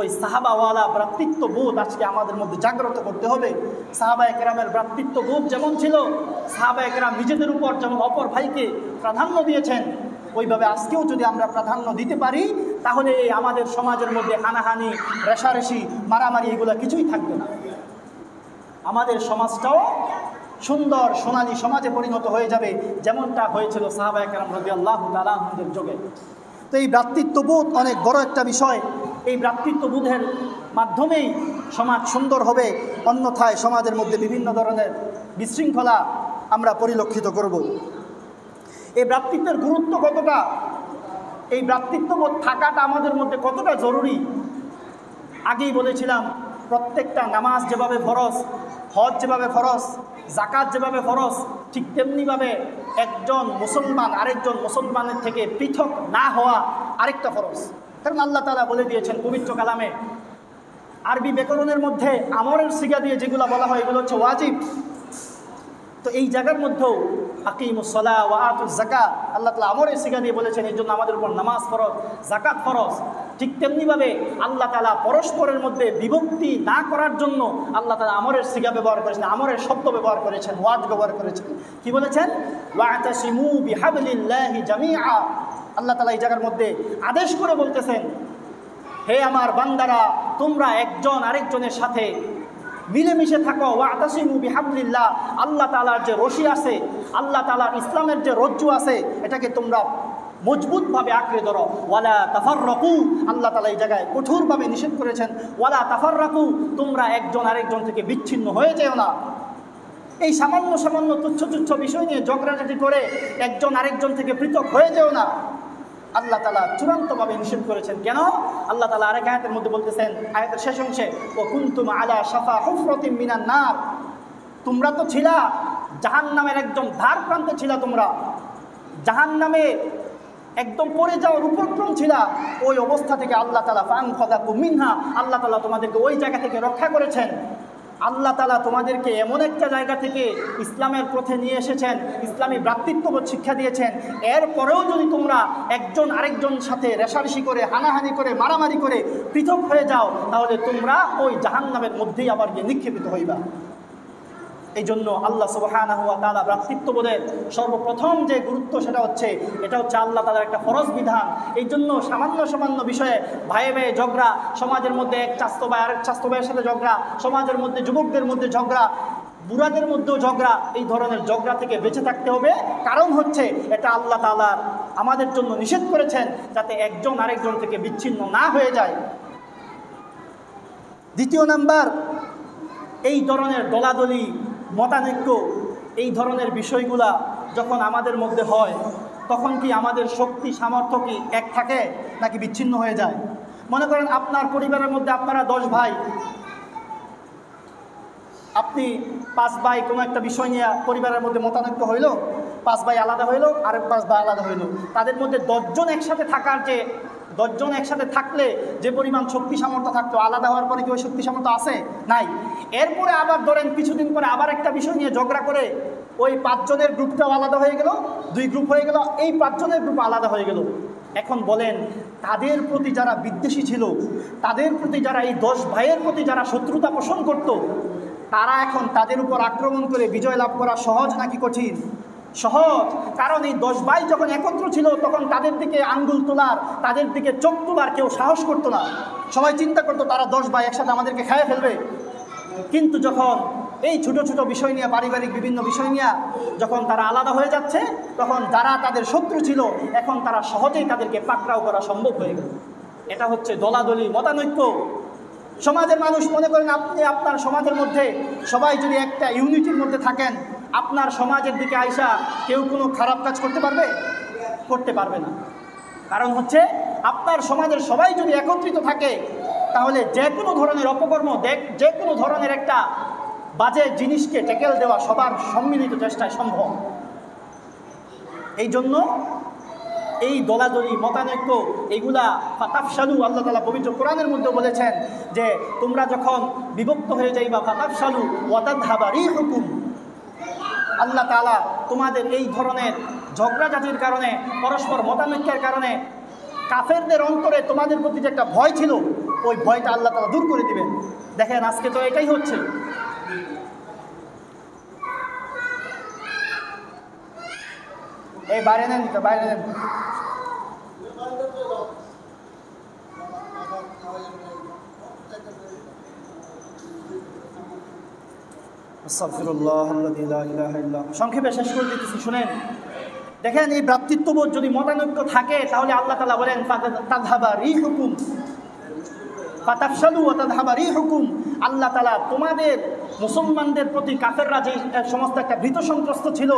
ওই সাহাবাওয়ালা ভ্রাতৃত্ববোধ আজকে আমাদের মধ্যে জাগ্রত করতে হবে। সাহাবায়ে কেরামের ভ্রাতৃত্ববোধ যেমন ছিল, সাহাবায়ে কেরাম নিজেদের উপর যেমন অপর ভাইকে প্রাধান্য দিয়েছেন, ওইভাবে আজকেও যদি আমরা প্রাধান্য দিতে পারি, তাহলে আমাদের সমাজের মধ্যে হানাহানি, রেষারেষি, মারামারি এগুলো কিছুই থাকবে না। আমাদের সমাজটাও সুন্দর সোনালী সমাজে পরিণত হয়ে যাবে, যেমনটা হয়েছিল সাহাবায়ে কেরাম রাদিয়াল্লাহু তাআলা আনহুদের যুগে। তো এই ভ্রাতৃত্ববোধ অনেক বড় একটা বিষয়। এই ভ্রাতৃত্ববোধের মাধ্যমেই সমাজ সুন্দর হবে, অন্যথায় সমাজের মধ্যে বিভিন্ন ধরনের বিশৃঙ্খলা আমরা পরিলক্ষিত করব। এই ভ্রাতৃত্বের গুরুত্ব কতটা, এই ভ্রাতৃত্ববোধ থাকাটা আমাদের মধ্যে কতটা জরুরি, আগেই বলেছিলাম। প্রত্যেকটা নামাজ যেভাবে ফরজ, হজ যেভাবে ফরজ, যাকাত যেভাবে ফরজ, ঠিক তেমনিভাবে একজন মুসলমান আরেকজন মুসলমানের থেকে পৃথক না হওয়া আরেকটা ফরজ। কারণ আল্লাহ তাআলা বলে দিয়েছেন পবিত্র কালামে, আরবি ব্যাকরণের মধ্যে আমরের সিগা দিয়ে যেগুলো বলা হয় এগুলো হচ্ছে ওয়াজিব। তো এই জায়গার মধ্যেও আকিমুস সালাহ ওয়া আতুজ যাকাত আল্লাহ তাআলা আমরের সিগা দিয়ে বলেছেন, এই জন্য আমাদের উপর নামাজ ফরজ, যাকাত ফরজ। ঠিক তেমনিভাবে আল্লাহ তাআলা পরস্পরের মধ্যে বিভক্তি না করার জন্য আল্লাহ তাআলা আমরের সিগা ব্যবহার করেছেন, আমরের শব্দ ব্যবহার করেছেন, ওয়াজ ব্যবহার করেছেন। কি বলেছেন? ওয়া'তাসিমু বিহাবলিল্লাহি জামিআ। আল্লাহ তাআলা এই জায়গার মধ্যে আদেশ করে বলতেছেন, হে আমার বান্দারা, তোমরা একজন আরেকজনের সাথে মিলেমিশে থাকো। ওয়া'তাসিমু বিহাবলিল্লাহ, আল্লাহ তাআলার যে রশি আছে, আল্লাহ তাআলার ইসলামের যে রজ্জু আছে, এটাকে তোমরা মজবুতভাবে আঁকড়ে ধরো। ওয়ালা তাফাররাকু, আল্লাহ তাআলা এই জায়গায় কঠোরভাবে নিষেধ করেছেন, ওয়ালা তাফাররাকু, তোমরা একজন আরেকজন থেকে বিচ্ছিন্ন হয়ে যেও না। এই সামান্য সামান্য তুচ্ছ তুচ্ছ বিষয় নিয়ে ঝগড়াঝাটি করে একজন আরেকজন থেকে পৃথক হয়ে যেও না, আল্লাহ তাআলা চূড়ান্তভাবে নিষেধ করেছেন। কেন? আল্লাহ তাআলা আরেক আয়াতের মধ্যে বলতেছেন, আয়াতের শেষ অংশে, ওয়া কুনতুম আলা শাফা হুফরাতিন মিনান নার, তোমরা তো ছিলা জাহান্নামের একদম ধার প্রান্তে ছিলা, তোমরা জাহান্নামে একদম পড়ে যাওয়ার উপক্রম ছিলা। ওই অবস্থা থেকে আল্লাহ তাআলা ফানকাযাকুম মিনহা, আল্লাহ তাআলা তোমাদেরকে ওই জায়গা থেকে রক্ষা করেছেন। আল্লাহ তাআলা তোমাদেরকে এমন একটা জায়গা থেকে ইসলামের পথে নিয়ে এসেছেন, ইসলামী ভ্রাতৃত্ববোধ শিক্ষা দিয়েছেন। এরপরেও যদি তোমরা একজন আরেকজন সাথে রেষারেষি করে, হানাহানি করে, মারামারি করে পৃথক হয়ে যাও, তাহলে তোমরা ওই জাহান্নামের মধ্যেই আবার গিয়ে নিক্ষেপিত হইবা। এই জন্য আল্লাহ সুবহানাহু ওয়া তাআলা ভ্রাতৃত্ববোধের সর্বপ্রথম যে গুরুত্ব, এটা হচ্ছে আল্লাহ তাআলার একটা ফরজ বিধান। এই জন্য সামান্য সামান্য বিষয়ে ভাইয়ে ভাইয়ে ঝগড়া, সমাজের মধ্যে এক চাস্তো ভাই আরেক চাস্তো ভাইয়ের সাথে ঝগড়া, সমাজের মধ্যে যুবকদের মধ্যে ঝগড়া, বুড়াদের মধ্যেও ঝগড়া, এই ধরনের ঝগড়া থেকে বেঁচে থাকতে হবে। কারণ হচ্ছে এটা আল্লাহ তাআলা আমাদের জন্য নিষেধ করেছেন, যাতে একজন আরেকজন থেকে বিচ্ছিন্ন না হয়ে যায়। দ্বিতীয় নাম্বার, এই ধরনের দলাদলি, মতানৈক্য, এই ধরনের বিষয়গুলা যখন আমাদের মধ্যে হয়, তখন কি আমাদের শক্তি সামর্থ্য কি এক থাকে নাকি বিচ্ছিন্ন হয়ে যায়? মনে করেন আপনার পরিবারের মধ্যে আপনারা 10 ভাই, আপনি 5 ভাই কোনো একটা বিষয় নিয়ে পরিবারের মধ্যে মতানৈক্য হইল, 5 ভাই আলাদা হইল, আরেক 5 ভাই আলাদা হইল। তাদের মধ্যে 10 জন একসাথে থাকার যে 10 জন একসাথে থাকলে যে পরিমাণ শক্তি সামর্থ্য থাকতো, আলাদা হওয়ার পরে কি ওই শক্তি সামর্থ্য আছে? নাই। এরপরে আবার ধরেন কিছুদিন পরে আবার একটা বিষয় নিয়ে ঝগড়া করে ওই 5 জনের গ্রুপটাও আলাদা হয়ে গেল, 2 গ্রুপ হয়ে গেল, এই 5 জনের গ্রুপ আলাদা হয়ে গেল। এখন বলেন, তাদের প্রতি যারা বিদ্বেষী ছিল, তাদের প্রতি যারা এই 10 ভাইয়ের প্রতি যারা শত্রুতা পোষণ করত, তারা এখন তাদের উপর আক্রমণ করে বিজয় লাভ করা সহজ নাকি কঠিন? সহজ। কারণ এই 10 ভাই যখন একত্র ছিল, তখন তাদের দিকে আঙ্গুল তোলার, তাদের দিকে চোখ তোলার কেউ সাহস করতো না। সবাই চিন্তা করতো তারা 10 ভাই একসাথে আমাদেরকে খেয়ে ফেলবে। কিন্তু যখন এই ছোট ছোট বিষয় নিয়ে, পারিবারিক বিভিন্ন বিষয় নিয়ে যখন তারা আলাদা হয়ে যাচ্ছে, তখন যারা তাদের শত্রু ছিল, এখন তারা সহজেই তাদেরকে পাকড়াও করা সম্ভব হয়ে গেল। এটা হচ্ছে দলাদলি, মতানৈক্য। সমাজের মানুষ, মনে করেন আপনি আপনার সমাজের মধ্যে সবাই যদি একটা ইউনিটির মধ্যে থাকেন, আপনার সমাজের দিকে আইসা কেউ কোনো খারাপ কাজ করতে পারবে? করতে পারবে না। কারণ হচ্ছে আপনার সমাজের সবাই যদি একত্রিত থাকে, তাহলে যে কোনো ধরনের অপকর্ম, যে কোনো ধরনের একটা বাজে জিনিসকে ট্যাকেল দেওয়া সবার সম্মিলিত চেষ্টায় সম্ভব। এই জন্য এই দলাদলি, মতানৈক্য, এইগুলা ফাতাফশালু, আল্লাহ তাআলা পবিত্র কোরআনের মধ্যে বলেছেন যে তোমরা যখন বিভক্ত হয়ে যাইবা, ফাতাফশালু ওয়া তাযহাবা রিহুকুম, আল্লাহ তাআলা তোমাদের এই ধরনের ঝগড়াঝাটির কারণে, পরস্পর মতানৈক্যের কারণে কাফেরদের অন্তরে তোমাদের প্রতি যে একটা ভয় ছিল, ওই ভয়টা আল্লাহ তাআলা দূর করে দিবেন। দেখেন আজকে তো এটাই হচ্ছে। এই বাইরে নেন, বাইরে নেন। আস্তাগফিরুল্লাহ আল্লাযী লা ইলাহা ইল্লা হু। সংক্ষেপে শেষ করে দিতেছি, শুনেন। দেখেন, এই ভ্রাতৃত্ববোধ যদি মতানৈক্য থাকে, তাহলে আল্লাহ তাআলা বলেন ফাতাযহাবা রিহুকুম ফাতাফশালু ওয়া তাযহাবা রিহুকুম। আল্লাহ তাআলা তোমাদের মুসলমানদের প্রতি কাফেররা যে সমস্ত একটা ভীত সন্ত্রস্ত ছিল,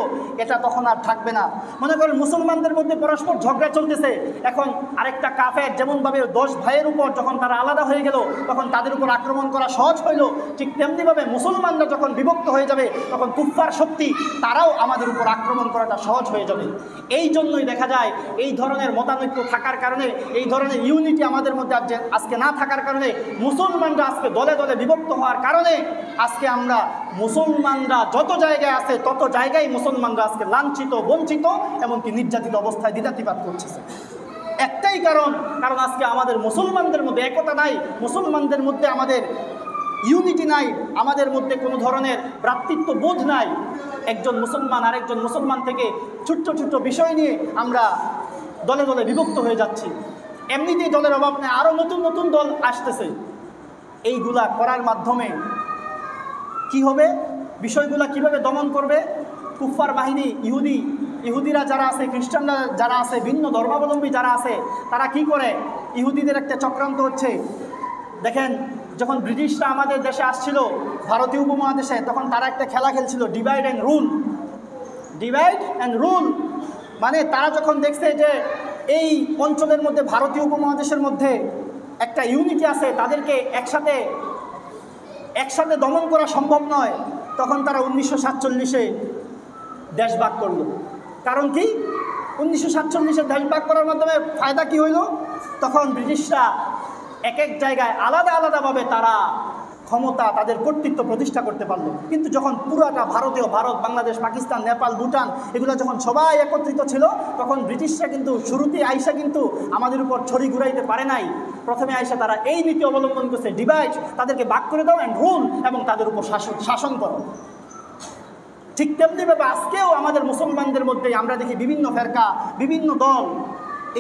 এটা তখন আর থাকবে না। মনে করেন মুসলমানদের মধ্যে পরস্পর ঝগড়া চলতেছে, এখন আরেকটা কাফের যেমনভাবে 10 ভাইয়ের উপর যখন তারা আলাদা হয়ে গেল তখন তাদের উপর আক্রমণ করা সহজ হইল, ঠিক তেমনিভাবে মুসলমানরা যখন বিভক্ত হয়ে যাবে তখন কুফফার শক্তি তারাও আমাদের উপর আক্রমণ করাটা সহজ হয়ে যাবে। এই জন্যই দেখা যায় এই ধরনের মতানৈক্য থাকার কারণে, এই ধরনের ইউনিটি আমাদের মধ্যে আজকে না থাকার কারণে, মুসলমানরা আজকে দলে দলে বিভক্ত হওয়ার কারণে আজকে আমরা মুসলমানরা যত জায়গায় আছে তত জায়গায় মুসলমানরা আজকে লাঞ্ছিত, বঞ্চিত, এমনকি নির্যাতিত অবস্থায় দ্বিধাতিপাত করতেছে। একটাই কারণ আজকে আমাদের মুসলমানদের মধ্যে একতা নাই, মুসলমানদের মধ্যে আমাদের ইউনিটি নাই, আমাদের মধ্যে কোনো ধরনের ভ্রাতৃত্ব বোধ নাই। একজন মুসলমান আরেকজন মুসলমান থেকে ছোট্ট ছোট্ট বিষয় নিয়ে আমরা দলে দলে বিভক্ত হয়ে যাচ্ছি। এমনিতেই দলের অভাব নেই, আরও নতুন নতুন দল আসতেছে। এইগুলা করার মাধ্যমে কি হবে? বিষয়গুলা কিভাবে দমন করবে? কুফফার বাহিনী, ইহুদিরা যারা আছে, খ্রিস্টানরা যারা আছে, ভিন্ন ধর্মাবলম্বী যারা আছে, তারা কি করে? ইহুদিদের একটা চক্রান্ত হচ্ছে। দেখেন, যখন ব্রিটিশরা আমাদের দেশে আসছিল, ভারতীয় উপমহাদেশে, তখন তারা একটা খেলা খেলছিল, divide and rule. Divide and rule মানে তারা যখন দেখছে যে এই অঞ্চলের মধ্যে, ভারতীয় উপমহাদেশের মধ্যে একটা ইউনিটি আছে, তাদেরকে একসাথে দমন করা সম্ভব নয়, তখন তারা 1947-এ দেশ ভাগ করলো। কারণ কি? 1947-এ দেশ ভাগ করার মাধ্যমে ফায়দা কি হইল? তখন ব্রিটিশরা এক এক জায়গায় আলাদা আলাদাভাবে তারা ক্ষমতা, তাদের কর্তৃত্ব প্রতিষ্ঠা করতে পারলো। কিন্তু যখন পুরাটা ভারত, বাংলাদেশ, পাকিস্তান, নেপাল, ভুটান, এগুলো যখন সবাই একত্রিত ছিল, তখন ব্রিটিশরা কিন্তু শুরুতে আইসা কিন্তু আমাদের উপর ছড়ি ঘুরাইতে পারে নাই। প্রথমে আইসা তারা এই নীতি অবলম্বন করছে, ডিভাইড, তাদেরকে ভাগ করে দাও অ্যান্ড রুল, এবং তাদের উপর শাসন করো। ঠিক তেমনিভাবে আজকেও আমাদের মুসলমানদের মধ্যে আমরা দেখি বিভিন্ন ফেরকা, বিভিন্ন দল।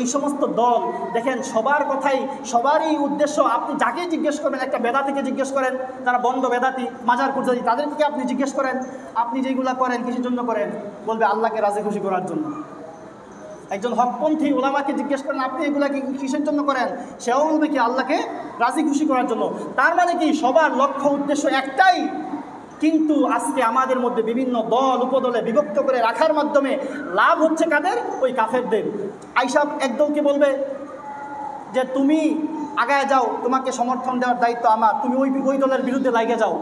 এই সমস্ত দল দেখেন, সবার কথাই, সবারই উদ্দেশ্য, আপনি যাকে জিজ্ঞেস করবেন, একটা বেদাতিকে জিজ্ঞেস করেন, যারা বন্ধ বেদাতি, মাজার পূজারি, তাদেরকে আপনি জিজ্ঞেস করেন আপনি যেগুলা করেন কিসের জন্য করেন, বলবে আল্লাহকে রাজি খুশি করার জন্য। একজন হকপন্থী ওলামাকে জিজ্ঞেস করেন আপনি এগুলা কি কিসের জন্য করেন, সেও বলবে কি আল্লাহকে রাজি খুশি করার জন্য। তার মানে কি, সবার লক্ষ্য উদ্দেশ্য একটাই। কিন্তু আজকে আমাদের মধ্যে বিভিন্ন দল উপদলে বিভক্ত করে রাখার মাধ্যমে লাভ হচ্ছে কাদের? ওই কাফেরদের। আইসা একদলকে বলবে যে তুমি আগায় যাও, তোমাকে সমর্থন দেওয়ার দায়িত্ব আমার, তুমি ওই দলের বিরুদ্ধে লাগে যাও।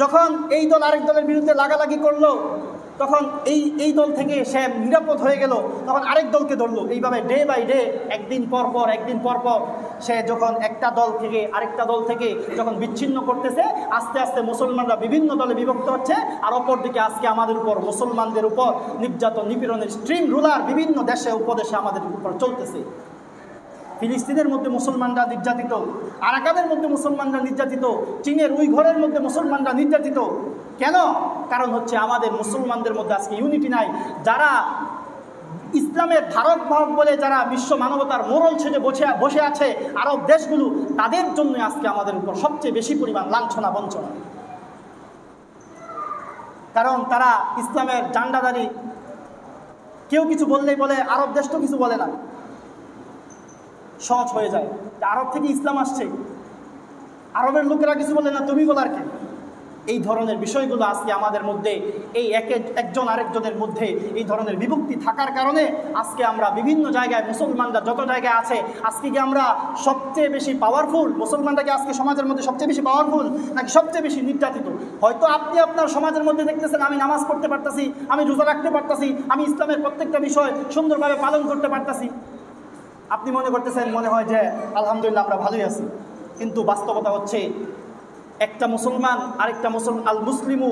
যখন এই দল আরেক দলের বিরুদ্ধে লাগালাগি করলো, তখন এই দল থেকে সে নিরাপদ হয়ে গেল, তখন আরেক দলকে ধরলো। এইভাবে ডে বাই ডে, একদিন পর পর সে যখন একটা দল থেকে আরেকটা দল থেকে যখন বিচ্ছিন্ন করতেছে, আস্তে আস্তে মুসলমানরা বিভিন্ন দলে বিভক্ত হচ্ছে। আর অপরদিকে আজকে আমাদের উপর, মুসলমানদের উপর নির্যাতন, নিপীড়নের স্ট্রিম রুলার বিভিন্ন দেশে উপদেশে আমাদের উপর চলতেছে। ফিলিস্তিনের মধ্যে মুসলমানরা নির্যাতিত, আরাকানের মধ্যে মুসলমানরা নির্যাতিত, চীনের উইঘরের মধ্যে মুসলমানরা নির্যাতিত। কেন? কারণ হচ্ছে আমাদের মুসলমানদের মধ্যে আজকে ইউনিটি নাই। যারা ইসলামের ধারক বাহক বলে যারা বিশ্ব মানবতার মোড়ল ছেড়ে বসে আছে আরব দেশগুলো, তাদের জন্য আজকে আমাদের উপর সবচেয়ে বেশি পরিমাণ লাঞ্ছনা বঞ্চনা। কারণ তারা ইসলামের জান্ডাদারি, কেউ কিছু বললেই বলে আরব দেশ তো কিছু বলে না, সহজ হয়ে যায়। আরব থেকে ইসলাম আসছে, আরবের লোকেরা কিছু বলে না, তুমি বলার কে? এই ধরনের বিষয়গুলো আজকে আমাদের মধ্যে, এই একজন আরেকজনের মধ্যে এই ধরনের বিভক্তি থাকার কারণে আজকে আমরা বিভিন্ন জায়গায়, মুসলমানরা যত জায়গায় আছে, আজকে কি আমরা সবচেয়ে বেশি পাওয়ারফুল? মুসলমানরা কি আজকে সমাজের মধ্যে সবচেয়ে বেশি পাওয়ারফুল, নাকি সবচেয়ে বেশি নির্যাতিত? হয়তো আপনি আপনার সমাজের মধ্যে দেখতেছেন আমি নামাজ পড়তে পারতাছি, আমি রোজা রাখতে পারতাছি, আমি ইসলামের প্রত্যেকটা বিষয় সুন্দরভাবে পালন করতে পারতাছি। আপনি মনে করতেছেন, মনে হয় যে আলহামদুলিল্লাহ আমরা ভালোই আছি। কিন্তু বাস্তবতা হচ্ছে, একটা মুসলমান আরেকটা মুসলমান, আল মুসলিমু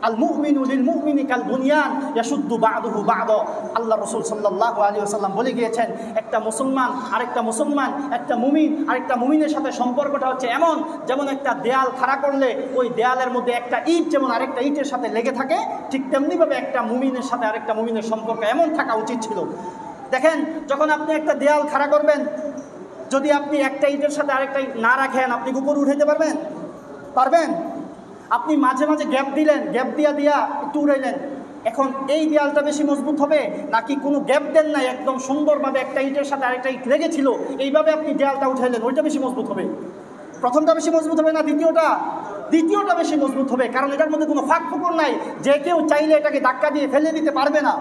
আল মুমিনু লিল মুমিনি কাল বুনিয়ান ইয়াশুদ্দু বা'দুহু বা'দা। আল্লাহ রাসূল সাল্লাল্লাহু আলাইহি ওয়াসাল্লাম বলে গিয়েছেন, একটা মুসলমান, একটা মুমিন আরেকটা মুমিনের সাথে সম্পর্কটা হচ্ছে এমন, যেমন একটা দেয়াল খাড়া করলে ওই দেয়ালের মধ্যে একটা ইট যেমন আরেকটা ইটের সাথে লেগে থাকে, ঠিক তেমনিভাবে একটা মুমিনের সাথে আরেকটা মুমিনের সম্পর্ক এমন থাকা উচিত ছিল। দেখেন, যখন আপনি একটা দেয়াল খাড়া করবেন, যদি আপনি একটা ইটের সাথে আরেকটা ইট না রাখেন, আপনি উপরে উঠাইতে পারবেন? আপনি মাঝে মাঝে গ্যাপ দিলেন, গ্যাপ দিয়া একটু উড়াইলেন। এখন এই দেয়ালটা বেশি মজবুত হবে নাকি কোনো গ্যাপ দেন নাই, একদম সুন্দরভাবে একটা ইটের সাথে আরেকটা ইট লেগেছিল, এইভাবে আপনি দেয়ালটা উঠাইলেন, ওইটা বেশি মজবুত হবে? প্রথমটা বেশি মজবুত হবে না দ্বিতীয়টা? দ্বিতীয়টা বেশি মজবুত হবে, কারণ এটার মধ্যে কোনো ফাঁক ফোকর নাই, যে কেউ চাইলে এটাকে ধাক্কা দিয়ে ফেলে দিতে পারবে না।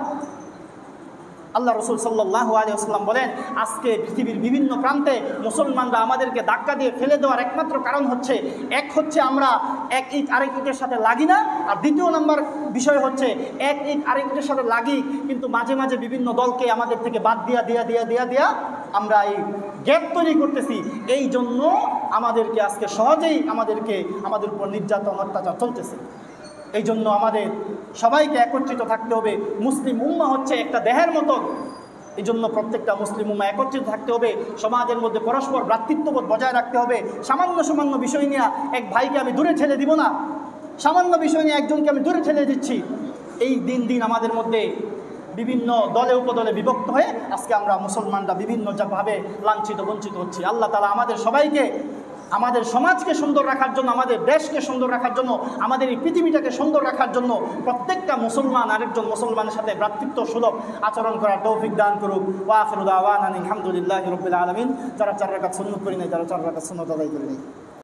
আল্লাহ রসুল সাল্লাল্লাহু আলাইহি ওয়াসাল্লাম বলেন, আজকে পৃথিবীর বিভিন্ন প্রান্তে মুসলমানরা আমাদেরকে ধাক্কা দিয়ে ফেলে দেওয়ার একমাত্র কারণ হচ্ছে, এক হচ্ছে আমরা এক ইট আরেক ইটের সাথে লাগি না, আর দ্বিতীয় নম্বর বিষয় হচ্ছে এক ইট আরেক ইটের সাথে লাগি, কিন্তু মাঝে মাঝে বিভিন্ন দলকে আমাদের থেকে বাদ দিয়া আমরা এই গ্যাপ তৈরি করতেছি। এই জন্য আমাদেরকে আজকে সহজেই আমাদের উপর নির্যাতন অত্যাচার চলতেছে। এই জন্য আমাদের সবাইকে একত্রিত থাকতে হবে। মুসলিম উম্মাহ হচ্ছে একটা দেহের মতন, এই জন্য প্রত্যেকটা মুসলিম উম্মাহ একত্রিত থাকতে হবে। সমাজের মধ্যে পরস্পর ভ্রাতৃত্ববোধ বজায় রাখতে হবে। সামান্য বিষয় নিয়ে এক ভাইকে আমি দূরে ঠেলে দিব না, সামান্য বিষয় নিয়ে একজনকে আমি দূরে ঠেলে দিচ্ছি। এই দিন আমাদের মধ্যে বিভিন্ন দলে উপদলে বিভক্ত হয়ে আজকে আমরা মুসলমানরা বিভিন্নভাবে লাঞ্ছিত বঞ্চিত হচ্ছি। আল্লাহ তাআলা আমাদের সবাইকে, আমাদের সমাজকে সুন্দর রাখার জন্য, আমাদের দেশকে সুন্দর রাখার জন্য, আমাদের এই পৃথিবীটাকে সুন্দর রাখার জন্য প্রত্যেকটা মুসলমান আরেকজন মুসলমানের সাথে ভ্রাতৃত্ব সুলভ আচরণ করার তৌফিক দান করুক। ওয়া আখিরু দাওয়ানা আলহামদুলিল্লাহি রাব্বিল আলামিন। যারা 4 রাকাত সুন্নাত করি নাই, যারা 4 রাকাত সুন্নাত আদায় করি নাই।